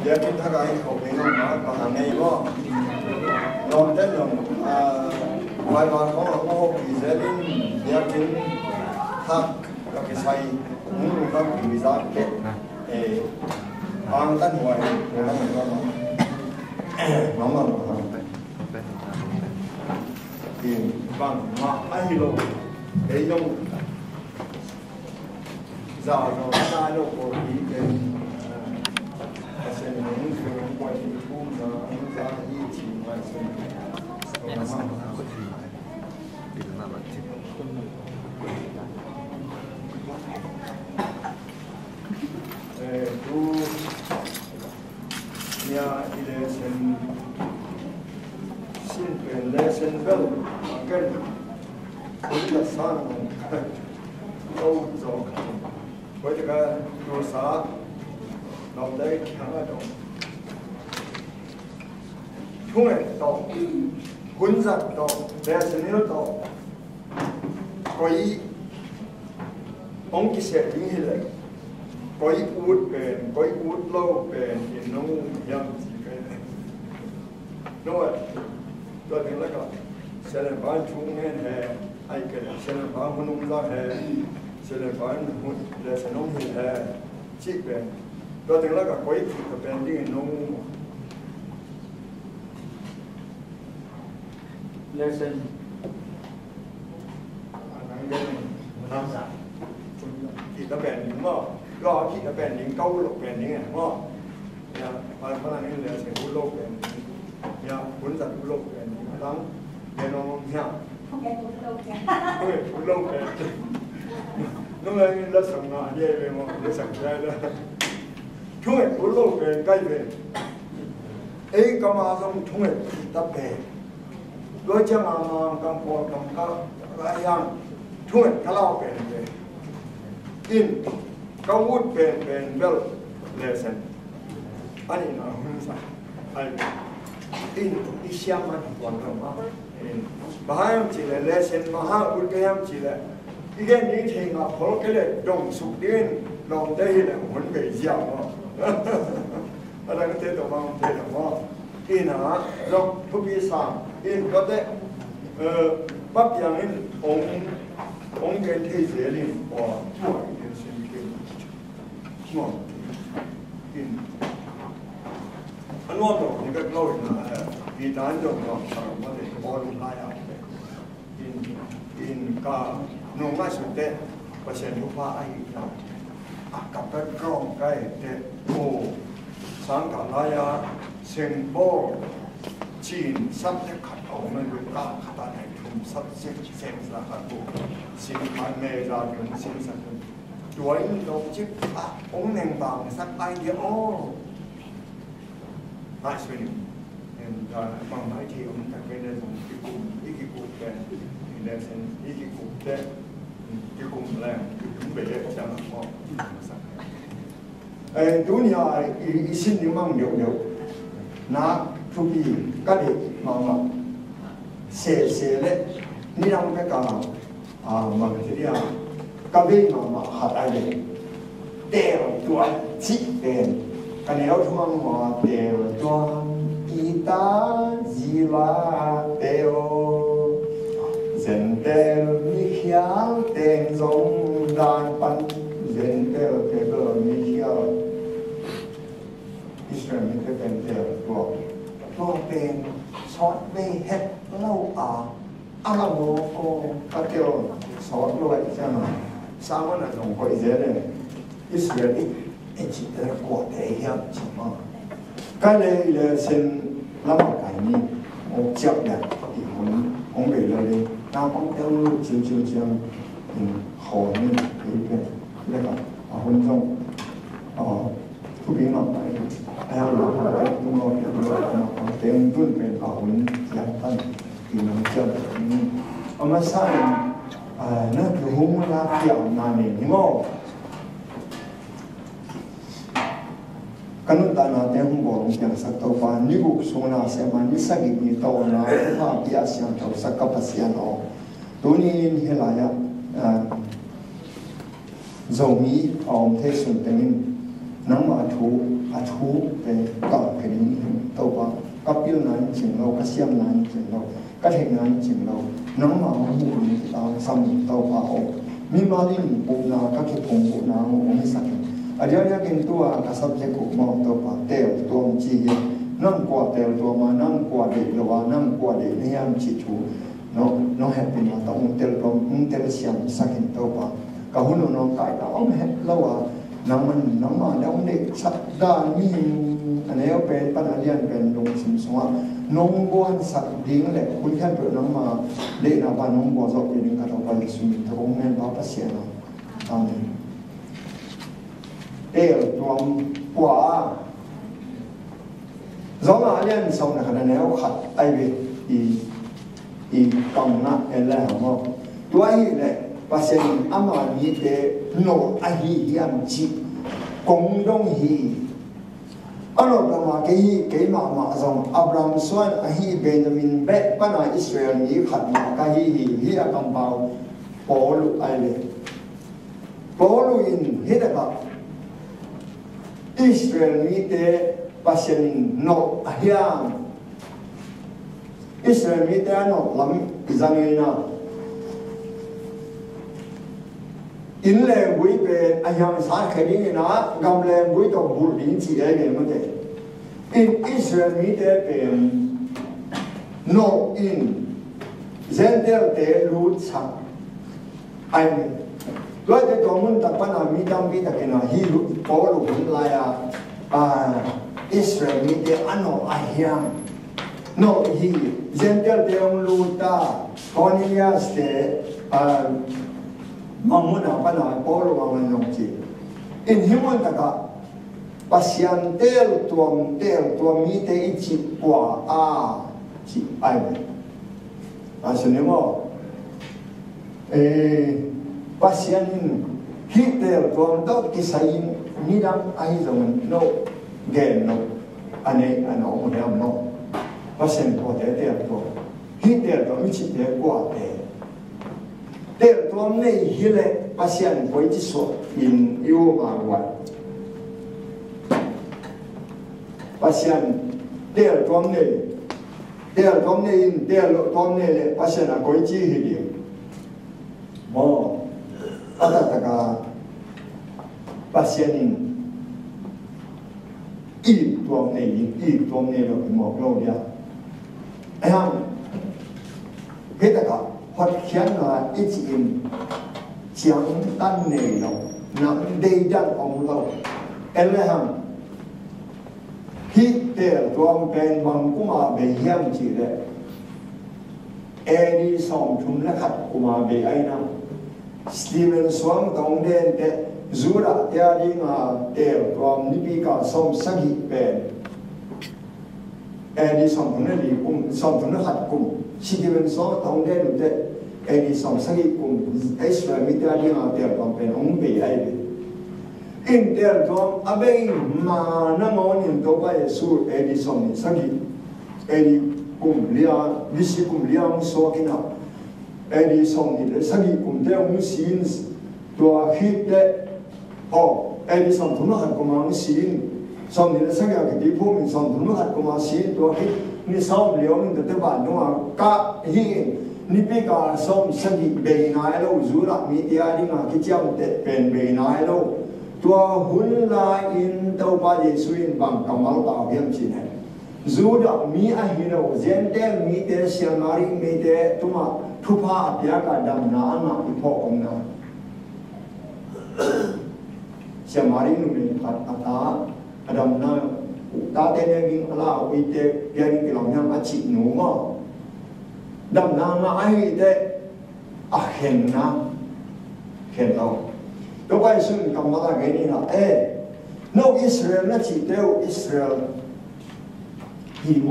giờ chúng ta gọi học viện ông nói còn hàng ngày có non tết lòng vài bạn có học kỳ sẽ đến giờ chính thắc các cái say muốn các kỳ ra kết bằng tân hoài của nó mà thì bằng mà ai lô để dùng giờ nó ra đâu có ý cái sẽ những cái quan điểm cũng là ra ý chỉ mà sẽ tu nhà election xin quyền election bill cái cũng là sang đâu rồi với cái đồ xã làm đây khá là đông chúng ấy to quân giặc to election to có ý ông kia sẽ đứng hiện có ít lâu bền thì nó nhầm gì cái này nó tôi thấy là cái sẽ là bán chúng nghe hè ai cái sẽ là bán muốn nông ra hè sẽ là bán để sẽ nông hiện hè chỉ bền tôi thấy là cái bền đi nông lesson anh cái này làm sao thì nó bền đúng khôngก็ที่จะเป็นลิงเก้าโลกเป็นยังไงว่าเนี่ยพลังนี้เลยเสียงโลกเป็นเนี่ยผลจากโลกเป็นทั้งเป็นน้องเนี่ยโลกเป็นน้องเองรักษาเย่เป็นมั้งรักษาได้แล้วช่วยโลกเป็นใกล้เป็นเอ้ก็มาส่งช่วยตับเป็นด้วยจะมากำปองกำก็อะไรอย่างช่วยทะเลาะเป็นเลยกินก็วุฒิเป็นเวลเลสันอันนี้นะหุ่นสักไอ้อินอิชยามันวันละมาบ้ายังจีเลยเลสันบ้าอุดยังจีเลยอีกอย่างนี้เองอ่ะพอเราแค่เลยดงสุกเดินลองได้เลยหุ่นเบียร์มั้งอะไรก็เท่ตัวมันเท่ตัวมั้งอินนะเราทุกปีสามอินก็ได้ปั๊บอย่างนี้องค์เกณฑ์ที่เสียนี่พอช่วยอันว่าตรงนี้ก็เล่าอีกนะมีด้านจงเราสารวัตรบอลลายอินกาโน้มาสุดเด็ดเปอร์เซ็นต์ทุกภาคไอ้เรากับไปกล้องใกล้เด็ดโอ้สังกัดลายเซนโบจีนซับที่ขัดเอาไม่รู้ตาขัดอะไรทุ่มซับเซ็งสักขัดบุสินค้าเมจาถึงสินสักด้วยลงชิปองค์หนึ่งบางสักไอเดียโอ้ได้ช่วยหนึ่งบางไม้ที่องค์จะเป็นในสมัยที่กลุ่มอีกกลุ่มเป็นในเส้นอีกกลุ่มเด็กอีกกลุ่มแรงถึงไปเด็กจะมาพอตัวนี้อีสิ่งนี้มั่งเดียวนะทุกปีก็เด็กมาเสียเลยนี่เราไม่กล้ามาที่นี่ก็วิ่งมาหัดอะไรเดี๋ยวตัวจิเป็นกันแล้วช่วงมาเดี๋ยวตัวกีตาร์จีลาเดี๋ยวเซนเตลมีเขียวเต็งทรงดานปันเซนเตลเตลมีเขียวอิสราเอลไม่เป็นเดียวตัวเป็นซอสไม่เห็ดเล่าอะไรโง่ก็เดียวซอสด้วยใช่ไหมสามวันนั้นผมเคยเจอเลยอิสราเอลเอ็นจิตระกวดเทียบจริงมั้งก็เลยเส้นลำบากนี้ผมจับเนี่ยอีกผมไปเลยน้ำผมเต้าชิวหอนี่เป็นเรียกว่าคนทรงทุกปีมาไปแล้วเราไปดูเราเห็นเราเต็มรุ่นเป็นคนยันตั้งที่มันเจอนี้เอามาสร้างนั่นคือหุ่นลาเกี่ยวนานนี่มั้งกันตานาเตหุ่นบอลงจากสักตัววันนี้บุกส่งนาเสมานิสักอีกนิดตัวนะถ้าพิจารณาตัวสักกับภาษาโนตัวนี้เห็นอะไร dầu mỹ ông thế sùng tình nắng mà thú về tạo cái gì tàu qua các biểu này chừng lâu các xiêm này chừng lâu các hệ này chừng lâu nắng mà mua những cái tàu xăm tàu qua ông mi mà đi bộ nào các cái phong bộ nào ông mới sạch ở đây là cái tua các subject của mong tàu qua tèo tua chi nắng qua tèo tua mà nắng qua để lâu nắng qua để này em chỉ chú nó happy mà tàu ông tèo xiêm sạch tàu qua cả hôm nó cãi tàu ông hết lâu à nắng mà đông để sạch ra mi anh ấy bên pan alian bên đông sim xóa nông quan sạch điên lệคุณแค่เปิดน้ำมาเด็กน่ะบ้านน้องบัวจบปีนึงก็ต้องไปสุนิทวงศ์แม่บ้านภาษีนะตอนนี้ตัวกว่าสองอาเลียนสองนักเรียนเขาขัดไอเวอีกำนักเอล่าหมอตัวไอ้เนี่ยภาษีอามามีแต่โนไอฮียามจีกงดงฮีอันนั้นมาเกี่ยมาส่งอับรามส่วนฮีเบนจามินเบ็ดปัญหาอิสราเอลนี้ขัดมากับฮีอากัมบาวปอลูไอเลปอลูอินฮีเด็กอิสราเอลนี้เตภาษีโนฮียามอิสราเอลนี้เตโนลำอิจามีนาอินเลวบุยเป็นอายังสารคดีนะกำเลวบุยต้องบุรินจีเองมันเองอินอิสราเอลมีแต่เป็นโนอินเซนเดลเตลูชักไอ้เนี่ยด้วยแต่ตัวมันตะปันมีดำมีตะกินฮีรุปอลูหุ่นลายอิสราเอลมีแต่อันโนอายังโนฮีเซนเดลเตองลูตาคอนิยาสเตมังมุนาปัญหาปอลูมันลงจีอินฮิมันตะกะปัสยันเตลตัวมีแต่อิจิกว่าจีไอเนี่ยอาศัยเนี่ยมั้งปัสยันฮิเตลตัวต้องกิสัยนี่ดังไอจะมันโนเกนโนอันนี้มันเอาโนปัสยันตัวเตลตัวฮิเตลตัวมีจิเตกว่าเตลตัวนี้ฮิเลปัสยันไว้ที่สุดอินยูมาวันปัสยันเตลตัวนี้เตลตัวนี้เลยปัสยันไว้ที่ฮิเลมออาตตะกาปัสยันอีตัวนี้เราเป็นหมอกเราเนี่ยไอ้ฮัมเพชรกาพอเขียนมาอีจิมเชียงตั้นเนี่ยเรานำเดียนของเราเอเลฮัมฮิตเตอร์ตัวเป็นบังกุมาเบียมจีเลยเอดีสองทุ่มแล้วขัดกุมาเบียไอ้นะสตีเวนสวงตรงเด่นเตจูระเตียดีมาเตอร์ตัวนิพิกาสมสักิเป็นเอดีสองทุ่มนั่นดีกุมสองทุ่มแล้วขัดกุมสตีเวนสวงตรงเด่นเตเอดีสองสักิกุมอิสราเอลมิตรดีมาเตอร์ตัวเป็นองค์เบียไอ้อินเตอร์ตัวอาเบย์มานั่งมองอินตัวไปสู่เอดีสองนี่สักิเอดีกุมเลียวิสิกุมเลียงโซกินาเอดีสองนี่เลยสักิกุมเตอร์มุสินตัวฮิตเตอเอดีสองทุ่มหัดกุมามุสินสองนี่เลยสักิอะไรที่พูดมีสองทุ่มหัดกุมาสินตัวฮิตนี่สองเลี้ยวนี่เตอร์บ้านนู้นกะฮินี่เป็นการสองสักิเบย์นายโลจูระมีเดียดีมาคิดยังเตเป็นเบย์นายโลตัวหุ่นลายอินตัวบาเยสุอินบังกำมัลตาเบียมชินเฮจูดามีอาหินโอเจนเตมีเตเชียมาริมีเตตุมาทุพาเปียกาดัมนาอานาอิพอกองนาเชียมารินุเนพัดอาตาอดัมนาตาเตเนกิงอลาวิเตเปียกิงกิลองยังอาชิหนูมาดัมนามาอาหิเตอาเห็นนะเห็นเราตัวไปซึ่งกำมาตาเกนี่นะนกอิสราเอลนั่นจีเดียวอิสราเอลฮิโม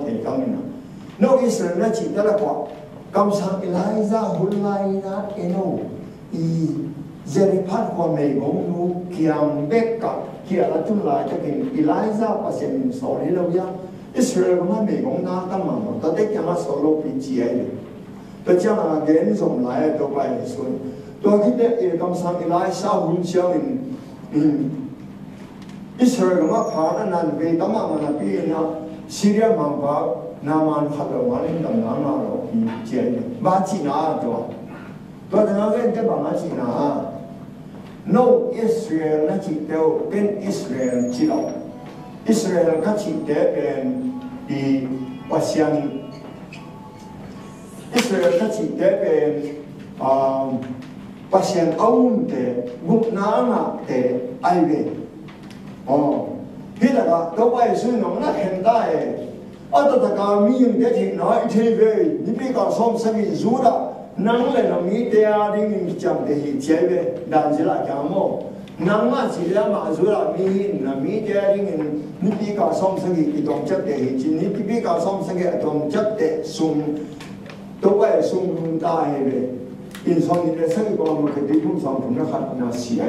เทกังนี่นะนกอิสราเอลนั่นจีเดียวละกว่ากำสังอิไลซาหุ่นไลนะโนอีเจริพัดกว่าเมฆงนูเกียงเบกกับเกียร์จุนไลจะกินอิไลซาปัสยันสอริโลยาอิสราเอลก็มาเมฆงนาตั้งมันแต่เด็กยังมาสโลปีจีไอเลยแต่เจ้าหน้าเกณฑ์ส่งไลตัวไปส่วนต ตัวคิดเนี่ยคำสั่งอิไลซาหุ่นเชียงอิสราเอลมาผ่านนั้นเวทมามันปีนะซีเรียมังบานามันขัดเราวันนี้ดำน้ำเราเจียนบ้าจีน่าตัวนั้นก็เป็นบ้าจีน่า no อิสราเอลนั่นจีเดียวเป็นอิสราเอลจีเราอิสราเอลก็จีเดียวเป็นดีวัชยันอิสราเอลก็จีเดียวเป็นวัชยันเอาเดบุกน้ำเดไอเวพี่ละก็ตัวไปซื้อหนังนักเห็นได้อัตตะการมีอย่างเดียวที่น้อยที่เว้ยนี่พี่ก็สมสมิจูระนังเลยเรามีเดียดิ้งจำเดียเจ้าเว้ยดันจิละจำโมนังมาสิละมาจูระมีนะมีเดียดิ้งนี่พี่ก็สมสมิตรงจัดเดียจีนี่พี่ก็สมสมิตรงจัดเดียสุ่มตัวไปสุ่มได้เว้ยอินสองนี่เลยสักก็มันก็ดีพุ่งสองพุ่งนะครับน่าเสีย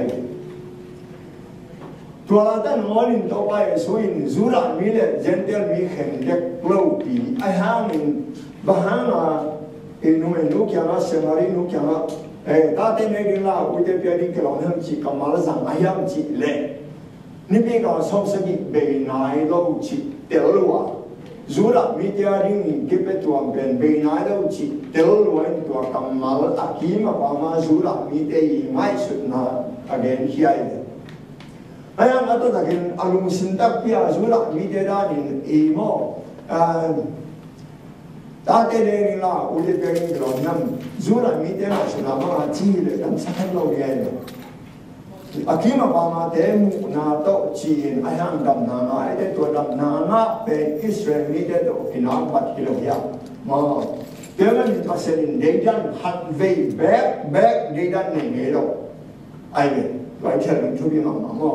ตัวเราตั้งมอลินตัวไปส่วนจูรามีเลยเจนเดลมีเข็มเด็กเล่าปีไอ้ห้างนี่บ้านอ่ะนุ่มนุกยังอ่ะเสมารีนุกยังอ่ะตาเต้นเองล่ะอุดเปียดิกลองhemจีกมาลสังไอ้ยังจีเล่นี่เป็นการสมสกิเบย์นายเล่าจีเตลวะจูรามีเดียริ่งเก็บตัวเป็นเบย์นายเล่าจีเตลวะตัวกมาลอากีมาปามาจูรามีเดียไม่สุดนะagain here ayam atau takin alung sintak pia zula midera ni imo tate le la ule perin gronam zula midera sunama chile kan sakan lo ye akima pama temu na to chin ayam dam na na ede to dam na na pe Israel midera to kinam pat kilo ya ma kemen paselin dedan hat ve back dedan ne ngelo ai ve vai tell to be mama mo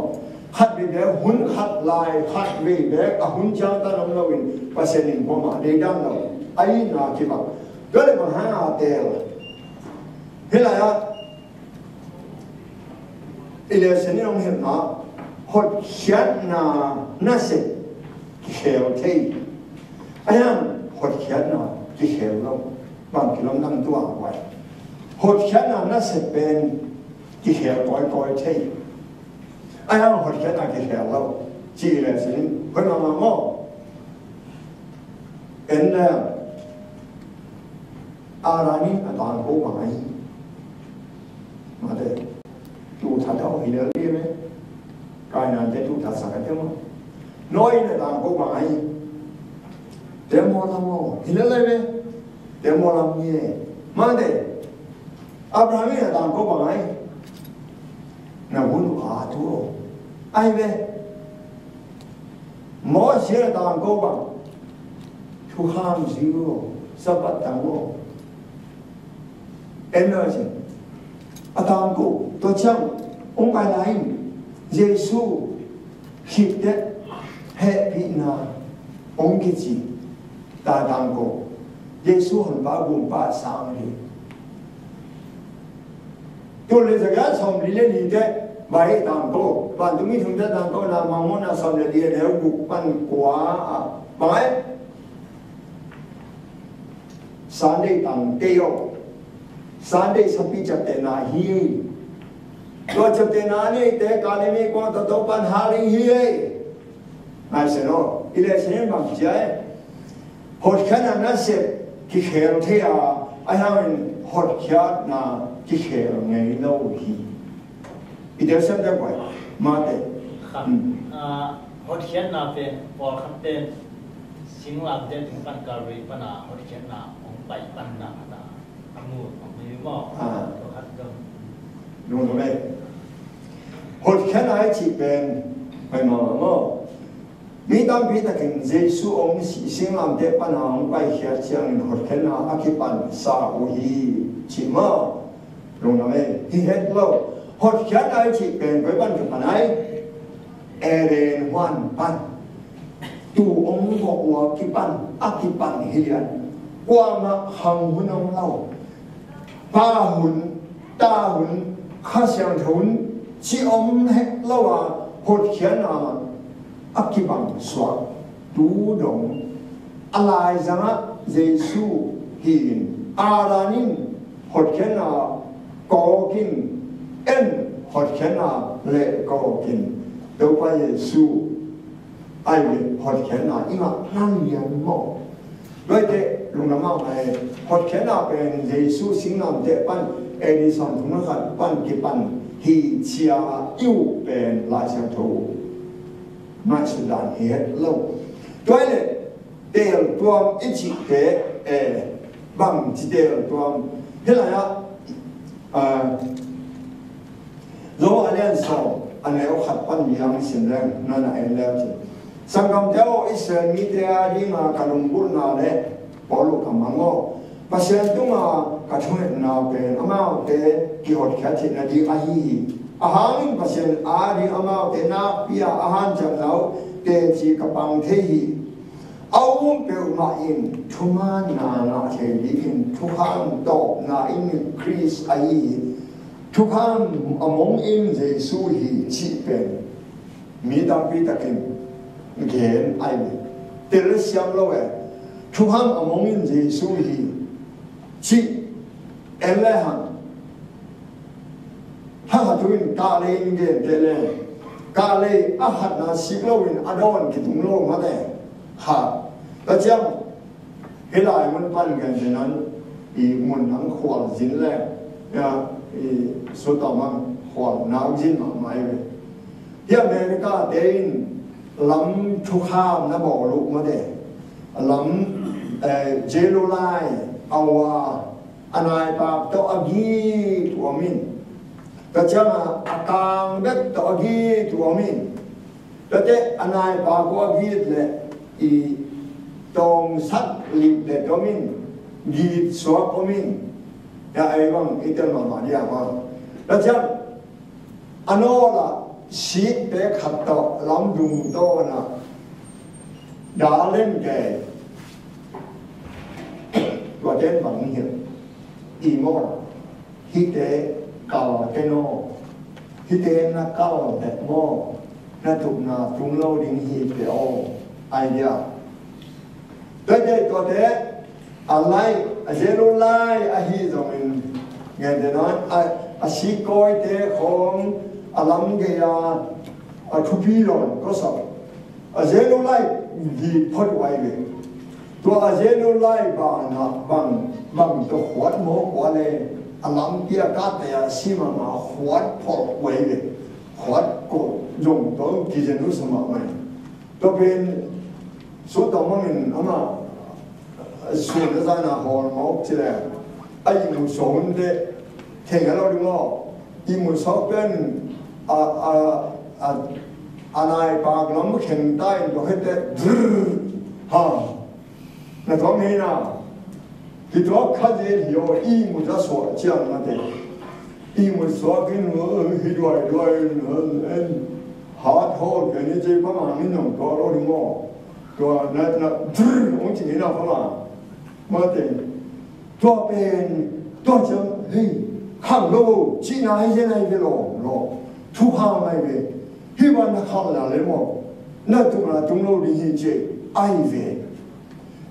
ขัดไปแล้วหุ่นขัดลายขัดวีแบกหุ่นเจ้าตาลงเราวินภาษาหนึ่งพอมาได้ดังเราไอ้นาคิดว่าก็เลยมาหาเตลเฮ้ยล่ะอีเลสนี่เราเห็นนะหดเขียนนาน่าสิเขียวที่ไอ้ยังหดเขียนนาที่เขียวเราบางทีเรานั่งตัวไว้หดเขียนนาน่าสิเป็นที่เขียวก้อยที่ไอ้ห่างหัวเขียนอะไรเขียวเราจีเลยสิเพื่อนมาโม่เป็นแล้วอะไรนี่ต่างกูมาเด็กดูทัดเอาหินเลยไหมกายนั้นจะดูทัดสักกันมั้งน้อยเนี่ยต่างกูมาเดี๋ยวมอลำโม่หินเลยไหมเดี๋ยวมอลำเนี่ยมาเด็กอับราฮัมเนี่ยต่างกูมาน่าวุ่นวายทั่วไอ้เว้หมอเสียต่างกูบ้างทุกห้ามสิวสับปะต่างกูเอ็นเลยสิต่างกูตัวช่างองค์อะไรเยซูคิดเด็ดเฮปินาองค์กิจิตาต่างกูเยซูหันบ้าบุญบ้าสามเลยตัวเลยจะการสมริเลนีเด็ดไปต่างกูปันตรงนี้ถึงจะต่างกูนามังมนาสมเรียนแล้วบุกปันกว่าไปสันเดต่างเตียวสันเดสปิจัตเตนาฮีตัวจัตเตนานี่แต่การนี้ก็ต้องปัญหาเรื่องฮีไม่ใช่เนาะอีเลสเนี่ยบางทีหดแค่นั้นนะเสร็จที่เขียนที่ไอ้ห่างหดแค่นั้นที่เขียนไงเล่าฮีอีเดียวเส้นได้ไหมมาเตะครับหดเขียนน่ะเป็นพอคำเต้นสิ่งหลักเด่นถึงปัญการีปัญหาหดเขียนน่ะของไปปัญหาอามูของมีหม้อตัวคัดก็ดูตรงนี้หดแค่ไหนที่เป็นไปมาโม่มีตามพิธีการเยซูองค์สิ่งหลักเด่นปัญหาของไปเขียนเชียงหดแค่น่ะอาคิปันสาอุฮีชิมาลงตรงนี้ที่เห็นเราหดแค่ไหนที่เป็นไปปัญหาไหนเอเรนวันปันตูองค์บอกว่าคิปันอาคิปันเฮียนกว่ามาหังหุ่นองเราป้าหุ่นตาหุ่นข้าเสียงหุ่นชีอมเฮเราว่าหดเขียนอาคิปันสวดดูดงอะไรจังเยซูหินอารานินหดเขียน có kinh en hot khen na lệ có kinh đâu phải Giêsu ai biết hot khen na ima năng nhận mò rồi thế lúc nào mà này hot khen na bên Giêsu sinh làm thế ban Edison thùng nó khăn ban cái ban hi chia yêu bên lại sang thủ mà sự đàn hết lâu rồi này đều tuam ít chỉ thế bằng chỉ đều tuam thế là rồi anh em sau anh em học ban yang xin rằng nó là anh em chứ sang cầm theo Israel mi theo đi mà cả đồng bút nào đấy bỏ lục cầm mang ngô mà xem tung mà cả chúng nào về amao thế kỳ hot khát thì là đi ahang mà xem đi amao thế na pia ahan chẳng nào thế chỉ cả bằng thế hi ông biểu mà in thuma na thế đi in thuhan to na in Chris thuhan among in Giêsu hi chỉ bên mi đang bị takin gen ai thế là xem lâu thuhan among in Giêsu hi chỉ em lại hằng ha tuin ca lên cái thế này ca lên hạt na xích lâu in adon cái thùng lâu mà đấy ha đó chăng cái lại mình ban cái thếนั้นmuốn thằng khoan dính lên số tàu mang khoan nào dính mà mai vậy hiện America đến lắm chục ham nó bỏ lục mà đấy lắm Jelolai anh ai bảo tôi agi của mình, cái chăng càng biết tôi agi của mình, thế anh ai bảo của agi là tông sắt lip để của mình, ghi số của mình, ya ai bằng ít tiền mà đi à mà, cái chăng anh là ship để khát đó làm dùng đó na, đã lên cái và đến bằng hiểu imo hite cao cái nó hite na cao đẹp mò na tụt na tung lâu đình hite o idea tới đây có thế alai zero lai hi rồi mình nghe thế nói si coi thế không làm cái chụp rồi có sao zero lai thì phật vậyตัวอาเจโนไลบานะบางตัวขวดโมกว่าเลยอลัมเปียกัดเนี่ยสิมาขวดพอไว้เลยขวดก็ยงตัวกิจนุสมาไหมตัวเป็นสุดท้ายมันอามาส่วนที่จะน่าหอมมากทีเดียวไอ้มุสลิมเด็กเท่งกันเราดูว่าอีมุสลิมเป็นนายปากล้ำเข่งใต้ตัวให้เด็กฮะ那方面呢，ที่ตัวข้าเจ้าที่ว่าอีมุจะสวดเจ้านั่นเองอีมุสวดกันว่าฮิด้วยหาทอดกันนี่เจ้าประมาณนี้น้องตัวเราดูมั้งตัวนั่นองค์จริงนะประมาณมาเต็มตัวเป็นตัวจังเฮ้ยข้างโลกจีน่าให้เจ้าไหนไปหรอทุกข้างไหนไปที่วันนั้นข้างหลังเลยมั้งนั่นตรงนั้นตรงโลกนี้เจ้าไอ้เว้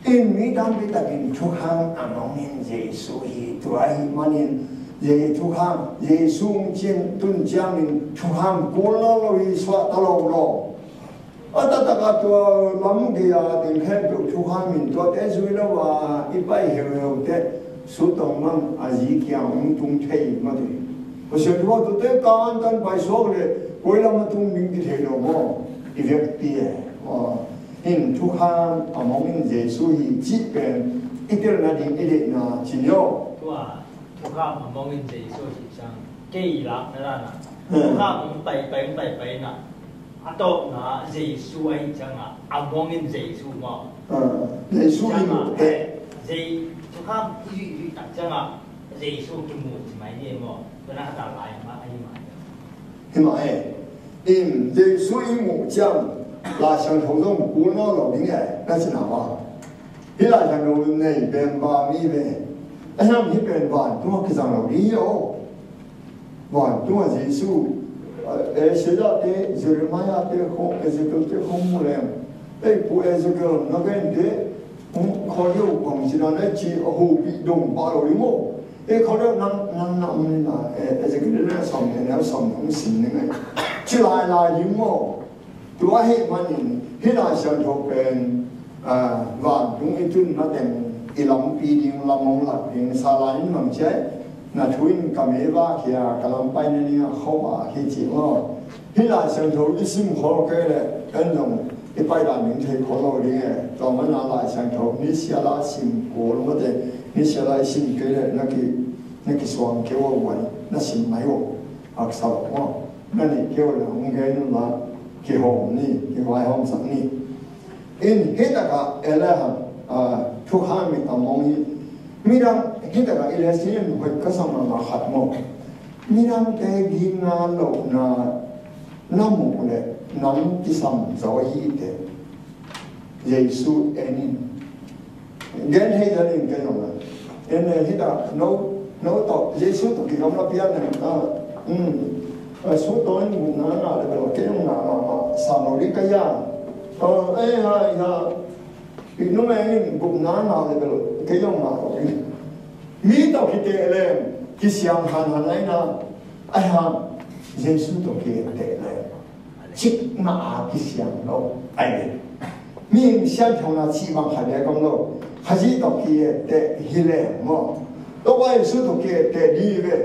in mi dam bi takin thukhang amongin Jesu hi tuai manin ye thukhang Jesu chin tun jamin thukhang kola lo hi swa talo lo ata taka to lam ge ya tin khen tu thukhang min to te zui lo wa ipai heu te su tong man aji kyang tung thei ma de o se tu to te kan bai so le koila ma tung ning ti thei lo mo i vek pi in thukhang amongin Jesu hi chi pen itel na ding ide na chinyo tua thukhang amongin Jesu hi sang kei lak na na thukhang pai na ato na Jesu ai changa amongin Jesu mo Jesu hi te thukhang yu ta changa Jesu ki mu mai ni mo na ta lai ma ai ma hima in Jesu hi mu chang là sang thủ dong cú nó lẩu đỉnh này, đó là nào à? Khi là sang đầu này bên bà mi về, anh em biết bên bà, tôi cái sang lẩu đi ô, bà tôi Giêsu, sẽ ra thế, Jeremiah thế không, Ezekiel thế không mua làm, phụ Ezekiel nó cái thế, không khó hiểu bằng chỉ là chỉ hồ bị đồng bà lẩu đi mô, เขาเรียกนั่งนี่นะจะกินเรื่องสมเนี่ยแล้วสมของสิ่งนึงไงชื่อลายยิ้มโม่ตัวให้มันให้เราเชื่อถือเป็นว่าตรงนี้จุดนั่นเองอีลำปีดิ่งลำมงหลักดิ่งสาลานี่มันใช่น่าช่วยกับเมว่าเขียกลำไปนี่เขาว่าให้จีว่าให้เราเชื่อถือที่สิ่งเขาเกิดเป็นตรงที่ไปด้านหนึ่งที่เขาเราเนี่ยตอนนั้นเราเชื่อถือนี่เสียละสิ่งโกลมาเดนี่เสียละสิ่งเกิดนั่นคือส่วนเกี่ยวกับวันนั่นสิ่งไหนวะอักษรว่านั่นนี่เกี่ยวกับองค์เกิดนั่นละเกี่ยวกับนี่เกี่ยวกับห้องสังนี่อินเหตุการณ์อะไรฮะทุกครั้งมีตามองมีดังเหตุการณ์อะไรสิ่งหนึ่งก็สามารถมาขัดมองมีดังแต่กินงานโลกน่ะน้ำมุกเลยน้ำที่สัมสวยีเตเยซูเอ็นเงินให้ได้ยังไงน้องเอ็นเหตุการณ์โน้ต่อเยซูตัวที่กำลังเพียรเนี่ยสุดตัวนี้น่าเลยแบบว่าเกี่ยงน่าสานุริกายาฮะอีกนู่นเองบุกน่าเลยแบบเกี่ยงน่ามีตัวที่เตะเลยที่เสียงหันอะไรนะฮะเยซูตัวที่เตะเลยชิดมาที่เสียงเรามีเสียงของเราชีวังหันเลยก็เราฮัจิตัวที่เตะฮิเลมตัวว่าเยซูตัวที่เตะดีเลย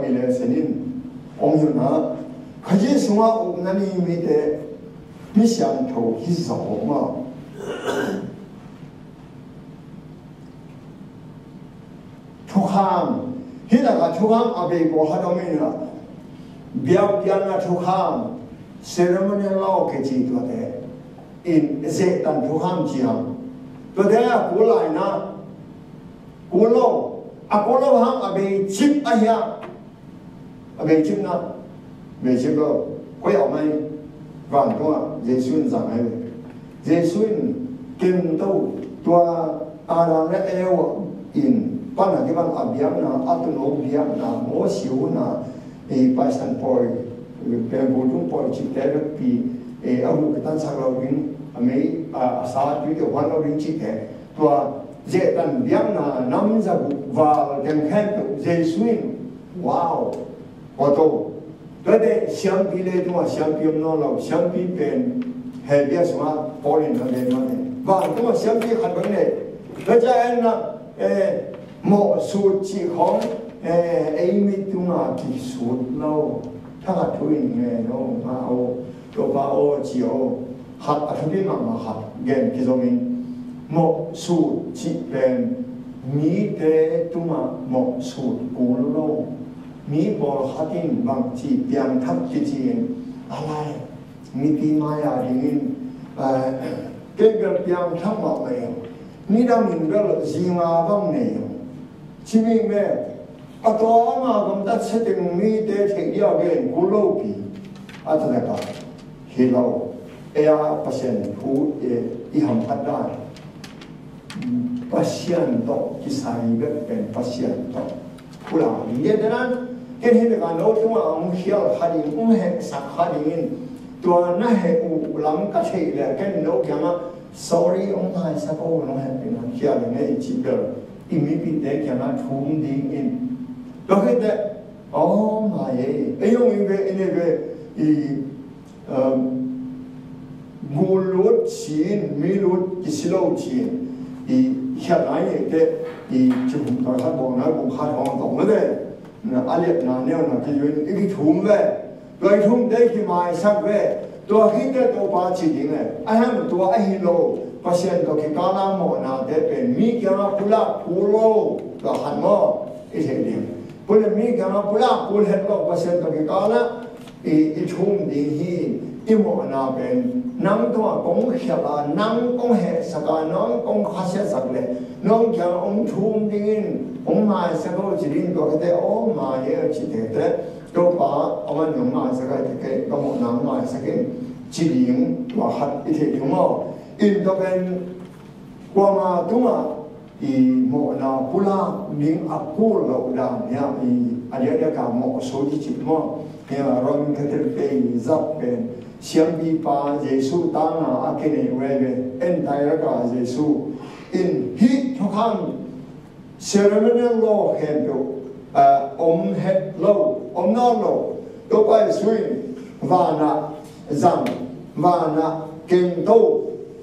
อีเลสนินองค์นะขยิสมาอุนันมีเตมิเสียงโถฮิสโอมาทุกครั้งฮิลากาทุกครั้งอาเบโกฮัดอมินะเบียบยันนะทุกครั้งเซเลมนีลาโอเคจีตัวเตอินเซตันทุกครั้งจีฮัมตัวเตะกูไลนะกูโลaku lo hang abe chip aya abe chip na be chip lo ko ya mai van to jesu za mai jesu kin to ara le ewo in pana ki ban abiam na atuno biam na mo siu na paisan poi pe bodum poi chip therapy ahu kitan sa lo bin ame asa pi de wan lo bin chip to dễ tận biếng là nắm ra và kèm khen Giêsu wow ô tô tới đây xem đi lên chúng ta xem phim nó là xem phim bên hệ biết mà có lên nó lên nó và chúng ta xem phim hạt vấn đề tới cho anh là một số chỉ không ấy mi chúng ta chỉ số lâuถ้าหัดทุนไงเนาะมาเอาตัวปลาโอจีโอหัดอันนี้มาหัดเก่งกิโลเมตรหมกสูตรที่เป็นมีแต่ตัวหมกสูตรกูโลมีบอลฮัดดินบางทีเพียงทับจีนอะไรมีตีมายาดินเกี่ยวกับเพียงทับหมดเลยนี่ดำมินเบลจีมาบ้างเนี่ยชีวิตแม่ตัวมาผมตัดสินมีแต่เทียบกันกูโลปีอะไรกันเฮโลpasienผู้อีหำพัดได้pasien ต่อที่ใส่แบบเป็น pasien ต่อผู้หลังเดี๋ยวนั้นเห็นการโน้ตว่าองค์เขียวขัดยิ่งเหตุสักขัดยิ่งตัวนั่นเหตุหลังก็เฉยเลยแค่โน้ตยังว่า sorry องค์นายสักองค์น้องเหตุเป็นเขียวในจิตเดิมอีมีปีเด็กยังว่าทุ่มดิ่งอินแล้วเหตุอ๋อมาเอ้ยองค์เวนี่เวมูลุดชีนมีลุดกิสิโลชีนเขียนอะไรจุ่มตอนขัดบอกนะผมขัดห้องตรงนั้นเลยอะไรนั่นเนี่ยนะที่ยืนอีกทุ่มเลยโดยทุ่มได้ที่มาสักเว้ตัวหินได้ตัวปาจีดิงเลยไอ้hemตัวไอ้ฮิโลพัศน์ตัวที่กาลามโมนาเดเป็นมีแค่มาพุลาพูโลตัวหันโมอีเดียมพุลมีแค่มาพุลาพูเห็นตัวพัศน์ตัวที่กาลาอีทุ่มดิ่งหินอีโมนาเป็นน้องตัวกงเขียบน้องกงเหสกาน้องกงข้าเสียสักเลยน้องแค่องทุ่มดิ่งองมาสักคนจีนตัวก็ได้โอ้มาเยอะจีเด็ดตัวป้าเอามันน้องมาสักคนที่เกก็มองน้องมาสักคนจีนตัวหัดอีเทียมอ่ะอินตัวเป็นกว่ามาตัวอีโมนาพุลาดิ่งอักกูเราด่านเนี่ยอันนี้เรียกว่าโมโซดิจิตมั้งเนี่ยเราเป็นแค่เป็นจับเป็นเสียงบีปาเยซูตั้งอาเกเนเวเอ็นไทยก็เยซูอินฮิทุกครั้ง ceremonial law khen tu het lo na lo to pai suin và na rằng và na ken to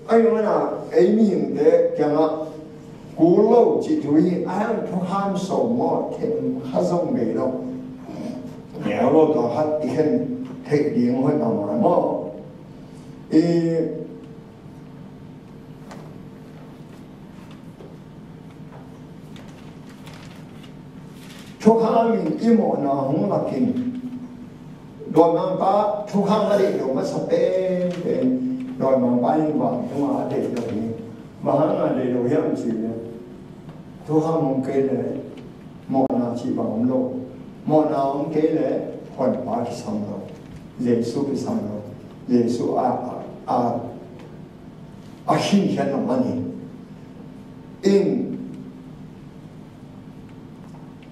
ai nói là ấy mình để cái ngã cú lâu chỉ chú ý ai thu ham sầu mò thêm khá giống về đâu nếu lo đó hát thì khen thấy điện hơi nào mà mò thu ham mình im ổn nào không là kinh rồi mang ba thu ham cái gì đâu mà sắp đến rồi mang ba những bạn nhưng mà để được gì mà hắn là để đồ hiểm gì đấy thu ham một cái này một nào chỉ bằng ông lô một nào ông cái này hoàn ba cái xong rồi Giêsu cái xong rồi Giêsu hin khen nó mà nhỉ in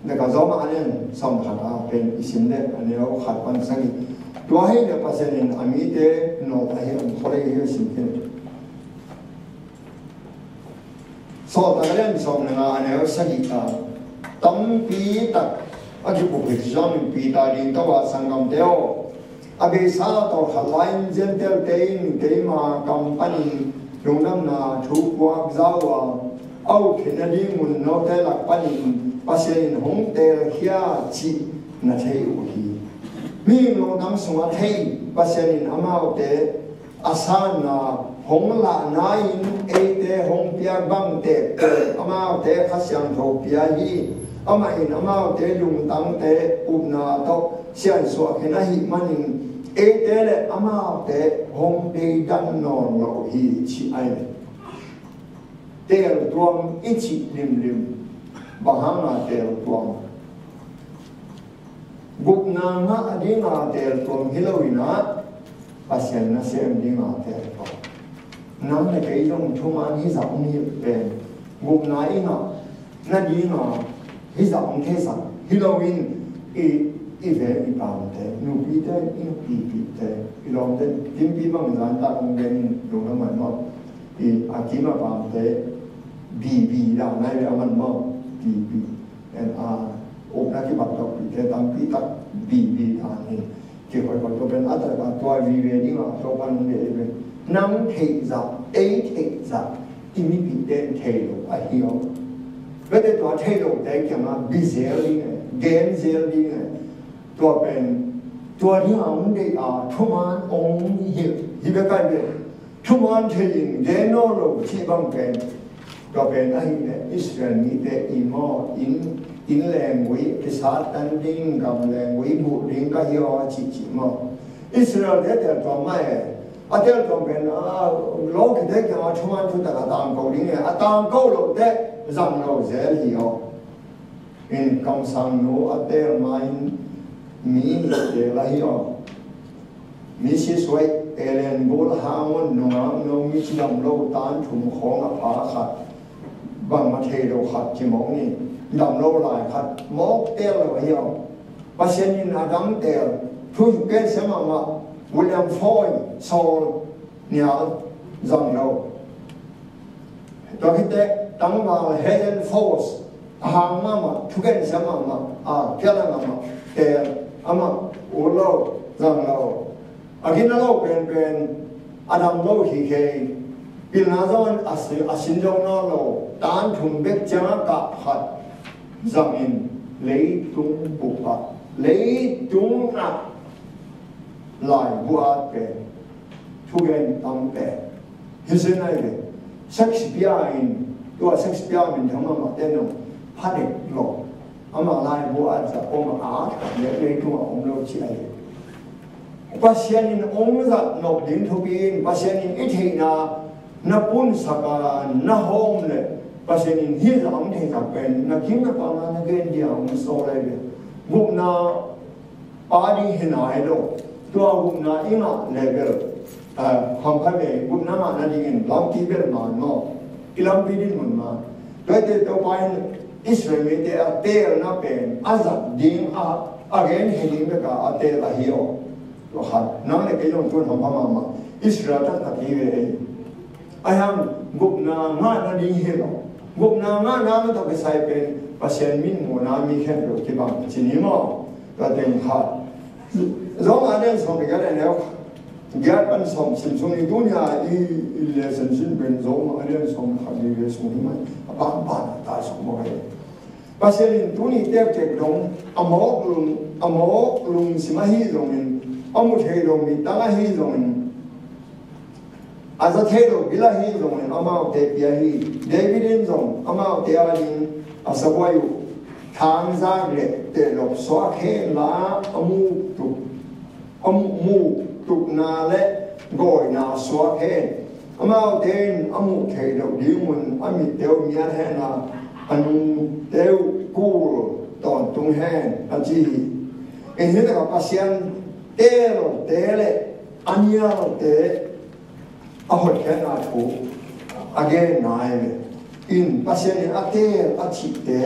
내가 저만은 성하다 เป็น이신데 아니요 할반 상이 또해내 빠세는 아미데 노타해 소리해 신게 소다는 somn가 아니요 사기다 덤비다 아주 복잡한 비다린 또와 상감되어 아베사도 할라인 젠텔 데인 데마 컴퍼니 용남나 주과 자와 au khenali mun no te la panin pasen hong te khia chi na thei u hi mi lo nam sunga thei pasen amao te asan na hong la na in e te hong pia bang te amao te khasyang tho pia hi ama in amao te lung tang te upna to sian so khena hi manin e te le amao te hong pe dan non lo hi chi ai tel tuang ichi lim bahanga tel tuang bukna nga adinga tel tuang hilowina pasyan na sem dinga tel tuang nam le kay dong chuman hi sa ong hi pen bukna inga na dinga hi sa ong thesa hilowin i ve i pam te nu pi te pi te i long te tim pi bang zan ta ong gen dong na man mo i akima pam te BB là ngay là mình mơ BB and ôm ra cái bạc đầu bị cái tam pi tắc BB là này chỉ phải còn cho bên ắt là tôi vì về đi mà cho bạn để về nắm thị giả ấy thị giả thì mình bị đen thề rồi à hiểu vậy thì tôi thề rồi đấy cái mà bị dễ đi này gen dễ đi này tôi bên tôi đi ông đi thu man ông hiểu hiểu cái gì thu man thề gì gen nó rồi chỉ bằng cáiก็เป็นไอ้อิสราเอลมีแต่อิมออินแรงวิพิสาตันดิ้งกับแรงวิบุดิ้งก็ยอจิมออิสราเอลเดี๋ยวตัวไม่อาเดี๋ยวตัวเป็นโลกเด็กยังมาชวนชุดตะตามเกาหลีเนี่ยตามเกาหลีเด็กจำเราเสียที่อ๋ออินคำสั่งโน้อาเดี๋ยวมามีเดี๋ยวอะไรอ๋อมีชีสวยเอเลนบูลฮามันนงามนมีชีดำโลตานถุงของอภาขัดบางมาเทโลขัดจิมองนี่ดำโลลายขัดมอกเตลเลยเหี่ยวปัจจุบันอาดัมเตลทุกเกศมามาวิลเลียมฟอยโซลเนี่ยจังโลตอนที่เด็กตั้งมาเฮเดนฟอสหางมาทุกเกศมาเท่านั้นมาเตลมาอุโลจังโลอากินโลเป็นอาดัมโลที่เคยพิลนาจอนอาศินจงนอโลตานถุงเบกจังกับขัดจังอินเลยตุงบุปผาเลยตุงนักลายบัวเป็นทุกเงินตั้งแต่ฮิสเนย์เลยเซ็กซ์พิอาอินตัวเซ็กซ์พิอาอินทั้งมาเต้นพันเอกโลอามาลายบัวจะอมอาร์เลยตุงอมโลชีไอpasienin ongza nok din thubin pasienin ithina na pun saka na hom le pasienin hi zang the ka pen na kim na pa na gen dia ong so le bukna padi hina elo to bukna inga level khom kha be bukna ma na dingin lam ti ber ma no ilam bidin mun ma to te to pain Israel te atel na pen azat ding again heading be ka atel a hiyo nang le kayo kun hom pama Israel ta ta ki we I am gupna nga na ding helo gục na ngã na nó cái sai bên pasien min mùa na mi khen rồi cái bằng chỉ ní mò và tiền hạt giống anh em xong cái này nếu ghét anh xong xin xuống đi tu nhà đi lệ xin bên giống anh em xong hạt đi về xuống đi mà bạn ta xong mọi người pasien tu ni tiếp tiếp dong amo lung si mahi dong amu thei dong mi ta hi dong aza thei dong bila hi dong amao te pia hi David dong amao te alin asawayu thang za le te lop so khe la amu tu na le goi na so khe amao ten amu thei dong di mun ami teu nya he na anu teu ku ton tung hen aji en heta ka pasian tele anya te ahot khen na thu again nai in pasian ate achi te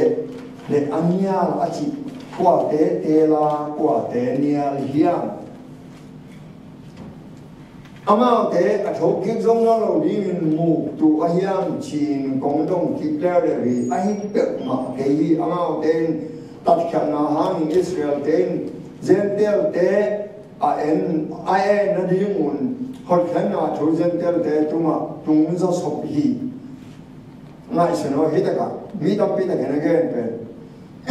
le anya achi kwa te la kwa te nia hiam amao te a thok kik zong no lo di min mu tu a hiam chin kong dong kik le le ri a hi pe ma ke hi amao ten tat khan na hang Israel ten zentel te a en na di mun hot khan na thu zentel te tuma tung za sop hi ngai se no hi ta ka mi ta pi ta khen again pe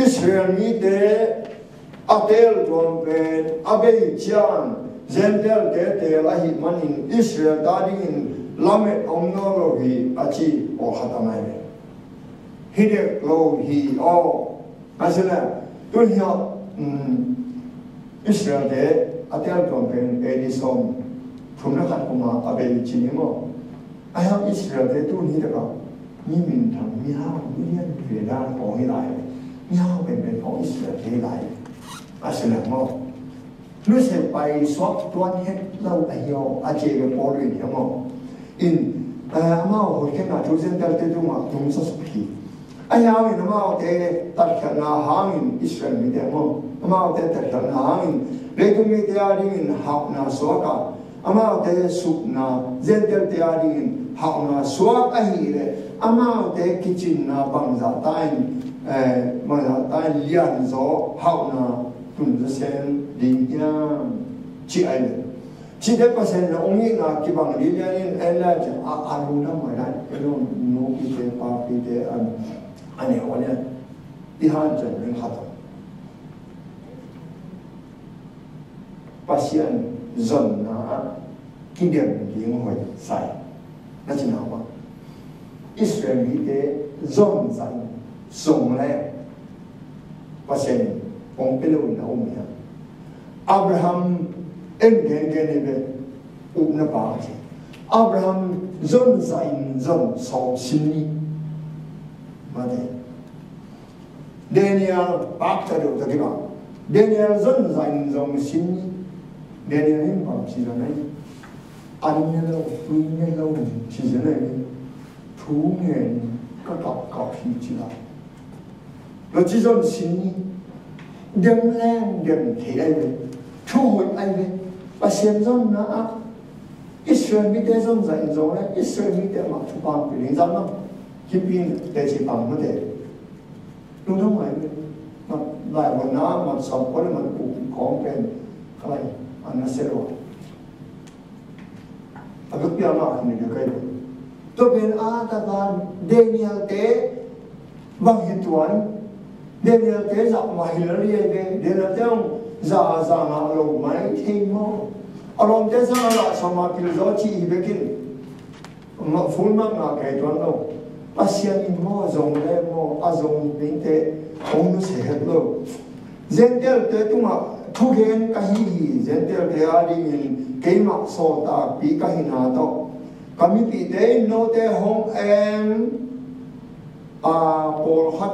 Israel mi te atel don pe abe chian Zentel te la hi manin Israel dadin lamet omno hi achi o khatamai hide lo hi o asala dunya Israel de atel tompen edison thumna khat kuma abel chinimo aya Israel de tu ni da ni min thang mi ha mi yan ve da ko hi lai mi ha ben ko Israel de lai asala mo lúc sẽ bay swap tuan hết lâu ai yêu anh chị cái bố luyện hiểu không in mau hồi cái nào chú dântel tới đúng không đúng sao sụp anh yêu mình mau thế tất cả na hàng Israel mình thấy không mau thế tất cả na hàng lấy cái mình thấy đi mình học na swap cả mau thế sụp na dân tel thấy đi mình học na swap ai đấy mau thế kitchen na bằng giá tay liền gió học na tun sen ding ya chi ai chi de pa sen ong ni na ki bang li ya in ela ja a lu na mai lai elo no ki te pa pi te ane wa ya i han chen ring hat pasien zon na ki dem ding hoi sai na chi na wa Israel mi te zon zan song le pasien ông cái lâu nào mày Abraham em gen về nó bảo gì Abraham dân dân sau sinh mà thế Daniel bác ta được cái bảo Daniel dân dòng sinh Daniel em bảo chỉ là này anh như lâu tôi như lâu chỉ là này thú nghề các cọc chỉ là nó chỉ dân sinh đêm lên đêm thì ai về thu hồi ai về và xem dân nó Israel bị thế dân dạy rồi đấy Israel bị thế mặc thu bằng bị lính dân lắm khi pin để chỉ bằng vấn đề đúng không vậy mà lại một nó mà sống có mà cũng có bên cái này anh nó sẽ rồi à cái kia mà mình được cái tôi bên ta Daniel tế bằng hiện tuấn Daniel thế dọc ngoài là đi về Daniel thế ông già ngã lồng máy thêm mò ông thế sao lại sao mà kiểu gió chỉ về kia mà phun mang ngã cái tuần đâu pasien mò dùng đây mò dùng bình thế ông nó sẽ hết lâu Daniel thế tung mà thu gen cái gì Daniel thế ai đi mình cái mặt so ta bị cái gì nào đó kami bị thế nó thế hong em Paul hat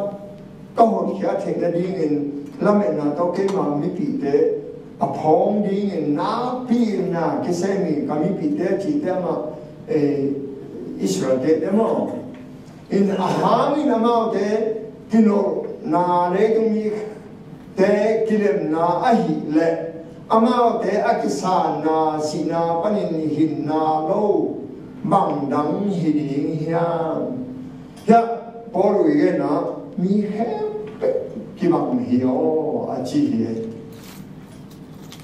có một khía thành ra đi nghìn làm em nào tao cái mà mi bị thế phong đi nghìn ná pi na cái xe mi kami bị thế chỉ thế mà Israel thế mà in ahami na mau thế kino na lấy tung mi thế kilem na ahi le amao thế akisa na sina panin hin na lo bằng đắng hi hiang ya Paul cái nó mi hết cái bằng hiểu à chi hiểu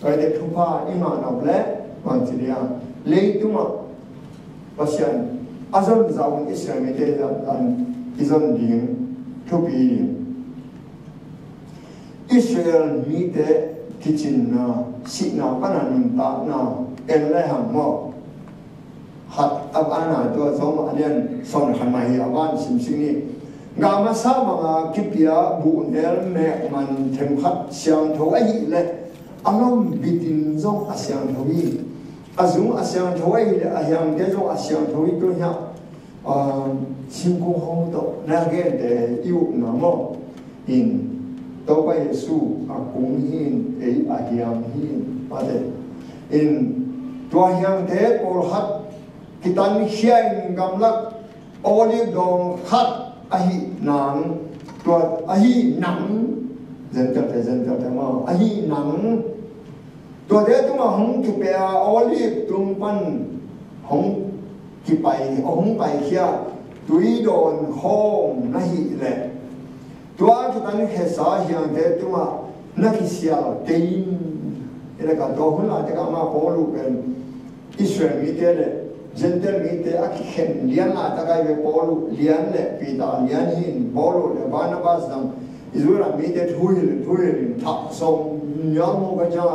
cái đấy thu pha ima nào lẽ bằng gì đi à lấy tụi mà bác sĩ azon giàu Israel cái đấy là izon điên thu bì Israel mi thế kitchen na si na panan ta na en le ham mo hat abana to som alian son hanai awan sim sini gama sa mga kipia bu nel me man them khat siang tho ai le amom bitin zong asyang thoi azung asyang thoi le ahyang de zong asyang thoi to nya sim ko hong to na ge de yu na mo in to ba Yesu akung hin ei ahyang hin pade in to ahyang de por hat kitan hian gamlak olive dong khat ahi nang to ahi nang dân ta mà ahi nang to de tu ma hong ki pe olive tung pan hong ki pai hong pai khia tui don hom nahi le tua kitan he sa hian de tu ma na ki sia tein ila ka do hun la te ka ma ko lu pen Israel mi te le Gentle mi te aki khen lian la ta kai ve polu lian le pita lian hin polu le Barnabas dam izura mi te thuil thak som nyam mo ka cha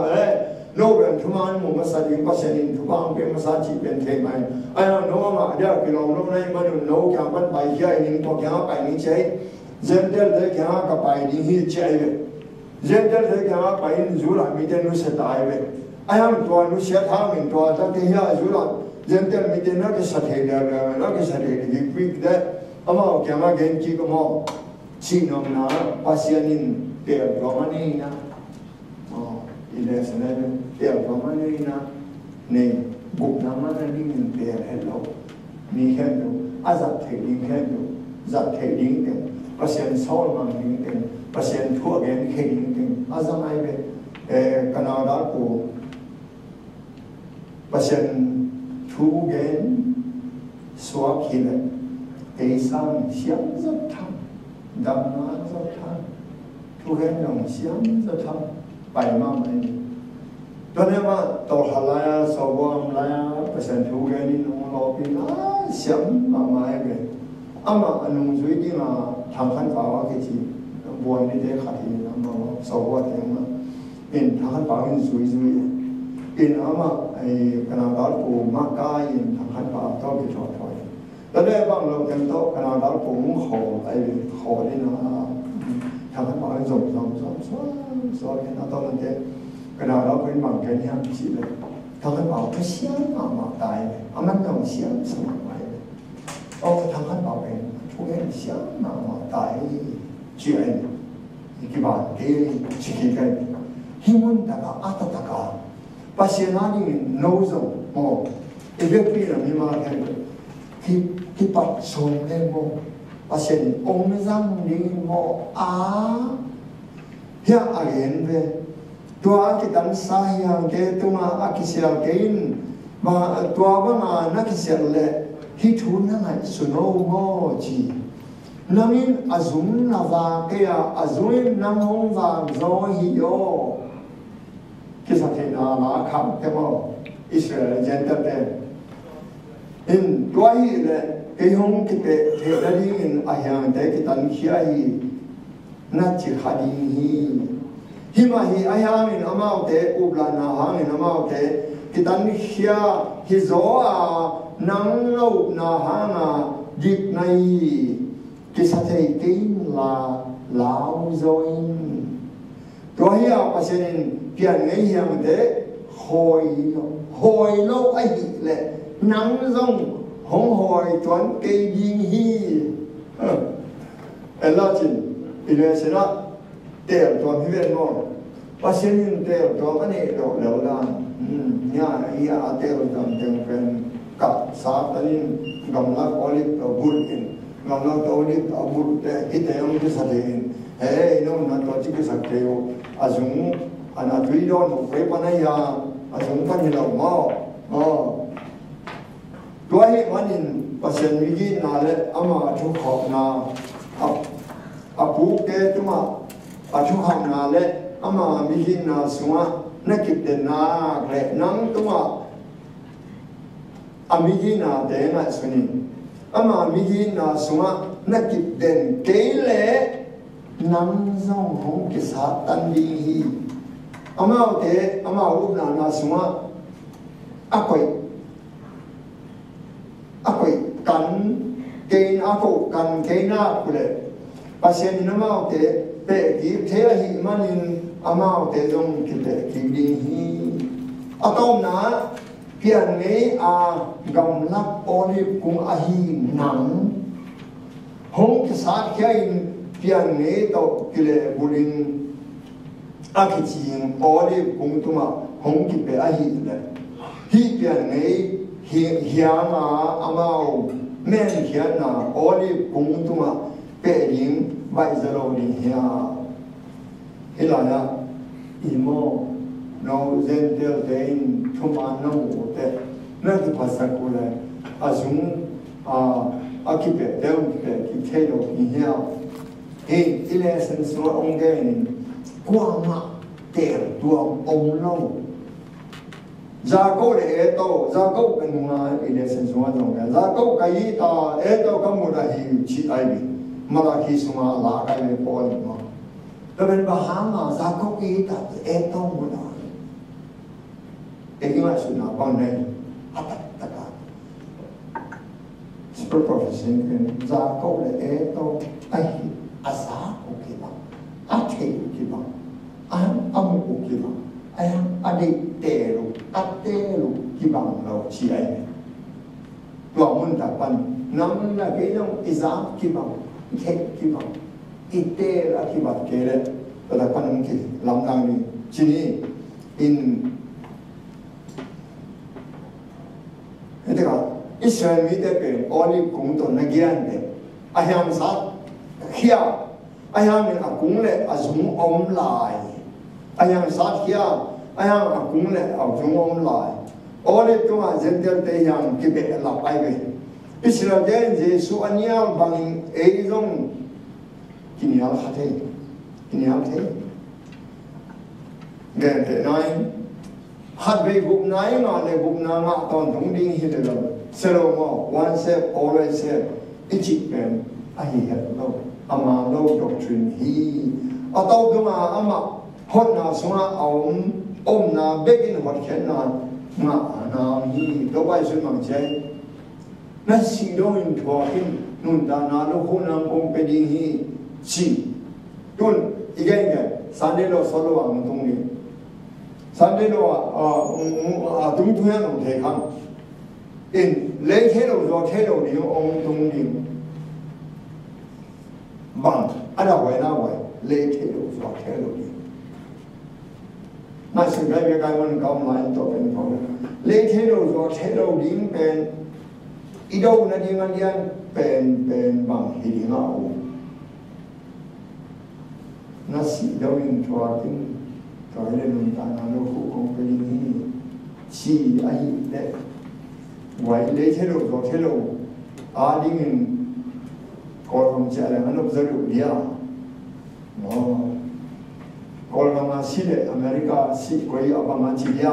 no ben thuman mo masa dim pasenin thubang pe masa chi pen the mai ai no ma dia kilo no nai man no kya ban bai ya in ko kya pai ni chai Gentle de kya ka pai ni hi chai ve Gentle de kya pai ni zura mi te no se tai ve ai am to no se tha min to ta te ya zura Gentle mi te na ke sathe ya na ke sathe ki quick that ama kya ma gen chi ko mo chi no na pasianin te romani na ile sana te romani na ne buk na ma na ni te hello ni hello azat the ding hello zat the ding te pasian sol ma ding te pasian thua gen ke ding te azamai be Canada ko pasian thu gen xóa khí lệ cái sang xiang rất thăng đam na rất thăng thu gen đồng xiang rất thăng bài ma mai cho nên mà tổ hà la sau bom la person thu gen đi nông lo pin xiang mà mai về ama anung zui đi mà thằng khăn bảo cái gì buồn đi để khát thì ama sau bom tiếng mà in thằng khăn bảo in zui in ama ai Canada ko makai in thằng khăn bảo to cái trò thôiแล้วได้บางเราเต็มโต๊ะขนาดเราผมขอไอ้ขอนี่นะทำให้บอกให้ส่งซ้อมนะตอนนั้นเด็กขนาดเราเป็นบางแค่นี้สิเลยทำให้บอกเขาเสียงมาตายเลยอามันต้องเสียงสมัครไว้เลยเอาทำให้บอกเป็นทุกอย่างเสียงมาตายเชื่ออีกบ้านเกี่ยชิคกี้พายหิมุนตะกาอัตตะกาภาษาหน้านี่โน้ตโม่เอเวอร์ปีน่ะมีมาแค่ที่ปัดส่งเล่นโมปัจจุบันองค์จังนี่โมเฮียอาเห็นเวตัวกิตันสาหิยังเกตุมาอากิเสียเกินมาตัวบ้างนักเสียเล่ที่ทุนนั่งสุนโนโมจีนั่งอินอาซุนนาวาเกียอาซุนนั่งห้องวางโซฮิโยกิสักเห็นอาลาคำเทโมอิสราเอลเจนเตอร์เตin tua hi le ke hong ki pe the la ri in a hyang te ki tan khia hi na chi khadi hi ma hi a hyang in amau te ubla na hang in amau te ki tan khia hi zo a nang lo na hang a dik nai ki sa the ke la lao zo in tua hi a pa sen pian ngai hyang te hoi lo ai le nắng rong hong hồi chuẩn cây điên hi là chuyện ile sẽ là đều toàn huyện ngon và xin đều toàn cái này độ đầu là nhà ia đều toàn từng phần cặp sát đến gầm lá olive ở bụt in gầm lá olive ở bụt ít đấy ông cứ sát in hey nó toàn chỉ cứ sát theo azung anh à tùy đón một cái bên này à azung bên này là mòตัวเหตุมันอินปัจจัยวิธีนั่นแหละอามาทุกข์นะ apu ke tuma athu khang na le ama mi hi na sunga nakip de na le nang tuma ami hi na de na suni ama mi hi na sunga nakip den ke le nang zong hong ke sa tan di hi ama te ama u na sunga akoi kan ke na ko kan ke na kule pasien na ma te pe ki the hi manin ama te dong ki te ki di hi atom na pian nei a gam lak oli kung a hi nang hong ki sa kya in pian nei to ki le bulin a ki chin oli kung tuma hong ki pe a hi le hi pian nei hiang amao men hian na oli kung tuma pe ding bai zalo ni hia hilana imo no zentel dein thuma no te na ki pasakule azung akipe deum pe ki thelo ni hia e ilesen so ongen kwama ter tuam omlo Jago le eto, jago kenunga ilesen sunga jonga. Jago kai ta eto kamuda hi chi aibi. Malaki sunga la kai le pol ma. Tapi bahama jago ki ta eto muda. Ekiwa suna panai atak taka. Super profession ken jago le eto ai asa ukiba. Ate ukiba. Amu ukiba. Ayang adik teru, atelu kibang lau ciai. Tua mun tapan, namun lagi yang izam kibang, kek kibang, ite akibat keret. Pada pan mungkin lamdang ni, sini in. Itu kan, Israel mite pe oli kung to nagian de. Ayang sat kia, ayang ni akung le azung om lai. Ayang sat kia, ayang akung le azung om lai. Oleh tu ah zentel te yang kibe lapai be. Israel den Yesus anial bang ezong kinial hate, kinial te. Den te nai, hat be gup nai ma le gup na ma ton tung ding hi le lo. Selomo one step always said, ichik ben ahi het lo, ama lo doctrine hi. Atau tu ah ama hot na sunga om na begin hot ken na ma na hi do bai sun mang che. Na si do in thua in nun da na lo hu na om pe ding hi si. Tun igen ke Sunday lo solo ang tung ni. Sunday lo tung tu yang om the khang. In le the lo zo the lo ni om tung ni. Bang ada wai na wai le the lo zo the lo ni. Mà sự cái việc ai muốn công lại tổเป็นphong lấy thế đâu rồi thế đâu điểmเป็นอีđâu là điểm anh điênเป็นbằng hình hình nào nó chỉ đâu in cho tin cho nên mình ta nó phụ công cái gì chỉ ai đấy vậy lấy thế đâu rồi thế đâu đi mình coi không chạy là nó rất đủ địa nó Kolma sile Amerika si koi abama chiya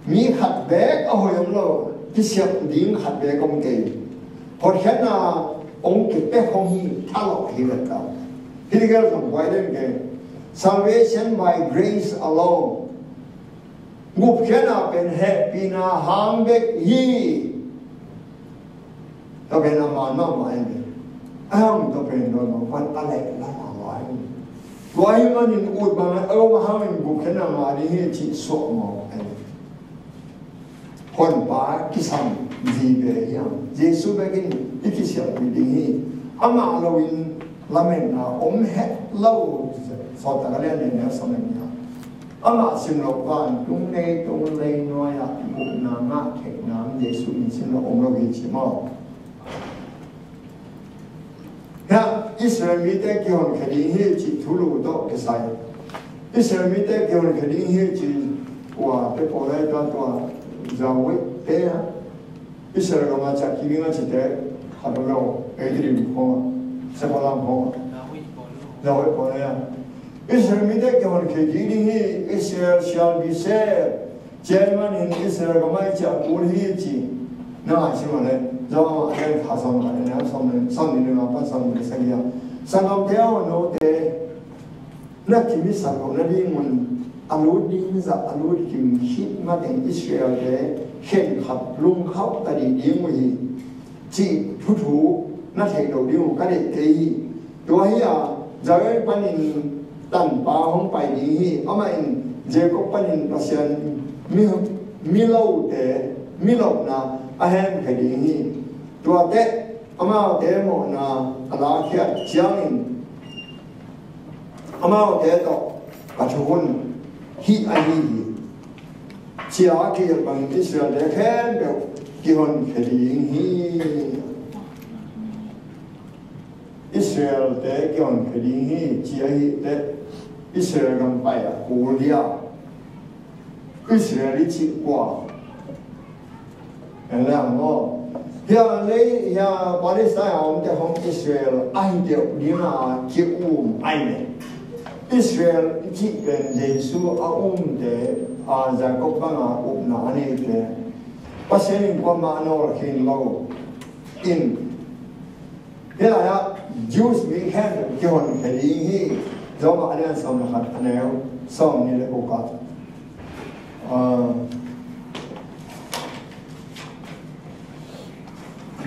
mi hat bek a hoyom lo kisiap ding hat bek om ke hot khana ong ke pe hong hi thalo hi ta hiligal som widen ke salvation by grace alone ngup khana pen happy na hang bek hi to pen ma no ma en am to pen no pan ale la Why man in wood bang overhanging book and a mari here so more and Hon Bar Kisam Vibe Yam Jesu begin Ikisha reading he Ama allowing Lamena het low for the land in Samania Ama Simlopan Tunne Tunle Noya Mukna Kek Nam Jesu in Sino Omrovichimo Israel mite kion kading hi chi thulu do kesai Israel mite kion kading hi chi wa te pole ta to zawe te Israel ma cha ki nga chi te hadolo edri ko sẽ có làm không rồi có này Israel mi đấy cái hồn cái gì đi Israel shall be saved German in Israel cái mấy chợ muốn hi chi nó là gì mà đấy do anh thả xong lại nó xong đi nữa bắt xong đi sang kia sang ông theo nó để nó chỉ biết sang ông nó đi mình alud đi ra alud kim hit mà đến Israel để khen khắp lung khắp tại đi một gì chỉ thu nó thấy đầu đi một cái để thấyตัวเฮียจะไอ้ปนินตันปาห้องไปดีฮีเอามาอินเจก็ปนินภาษามีเล่าแต่มีเล่านะอาเห็นแค่ดีฮีตัวเตะเอามาเตะหมดนะอะไรแค่เชียงอินเอามาเตะต่อปัจจุบันฮีไอฮีเชียร์ที่บางอิสราเอลแค่แบบกี่คนแค่ดีฮีIsrael te kion keding hi chia hi te Israel gam pai a Korea Israel chi kwa la ngo ya le ya Palestine om te hom Israel ai de dina ki ai ne Israel chi ben Jesu a de a Jacob banga na ne te pasen kwa ma no khin lo in thế là Jews bị khen cái hồn phải đi hi do mà anh em xong là hạt anh em xong như là ô cát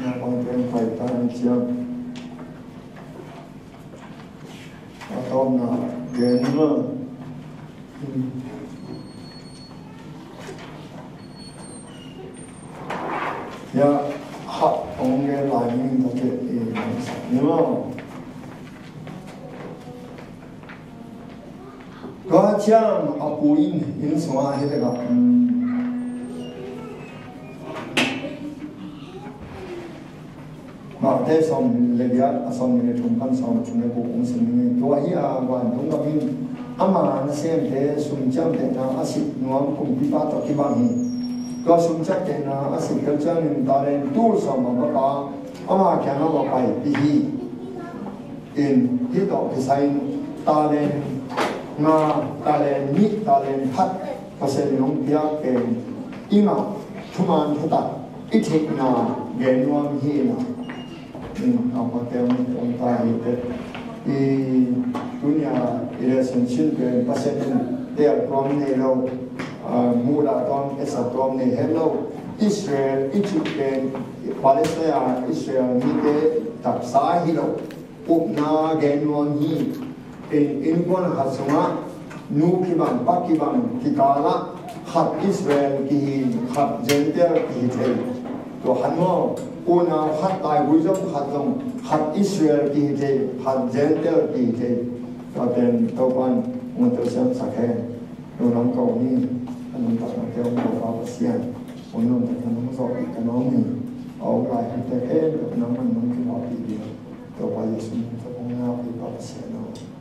nhà con bên phải ta anh chị em tôm là đến nữa yeah hot ông nghe lại những cái chuyện đúng không? Có chăng ở Phú Yên hiện số hay là mà thế xong lấy ra xong mình trồng căn xong chúng ta cũng xin mình tôi ý à quan đúng là mình ama nó xem thế sung chăm thế nào axit nó cũng bị bắt cái bằngก็สมชักเจนะอาศัยกันจังนินตาเลนตูสมบัติอามาแค่นั้นว่าไปที่อินที่ต่อไปใส่ตาเลนงาตาเลนนิตาเลนพัดก็เสด็จลงพิจารณาอิมาทุมานทุตัดอิเทนาเกณฑ์วางฮีนาเอาไปเติมองตาอีกอีดุนยาอิเลสันชินเป็นเปอร์เซ็นต์เดียวพร้อมในเรามูลาตอนเอสตอมในเฮลโลอิสราเอลอิจิปต์ปาเลสไตน์อิสราเอลมีเดตักสาฮิโลอุปนาเกนวันฮีเป็นอินวันฮัสมานูคิบังปักคิบังทิกาละขัดอิสราเอลกีขัดเจนเตอร์กีเทลตัวฮันโมอุนาขัดตายวิจมขัดตรงขัดอิสราเอลกีเทลขัดเจนเตอร์กีเทลก็เป็นตัวปันมันตัวเชื่อมสักแค่ดูน้องเก่านี่อันนั้นตัดมาเที่ยวมาฟ้าเสียนคนนู้นแต่น้องสอบอีกน้องนี่เอาลายแต่เอ๊ะน้องมันน้องคือว่าปีเดียวตัวไปยิ่งสุดจะคงน่าไปฟ้าเสียนเนาะ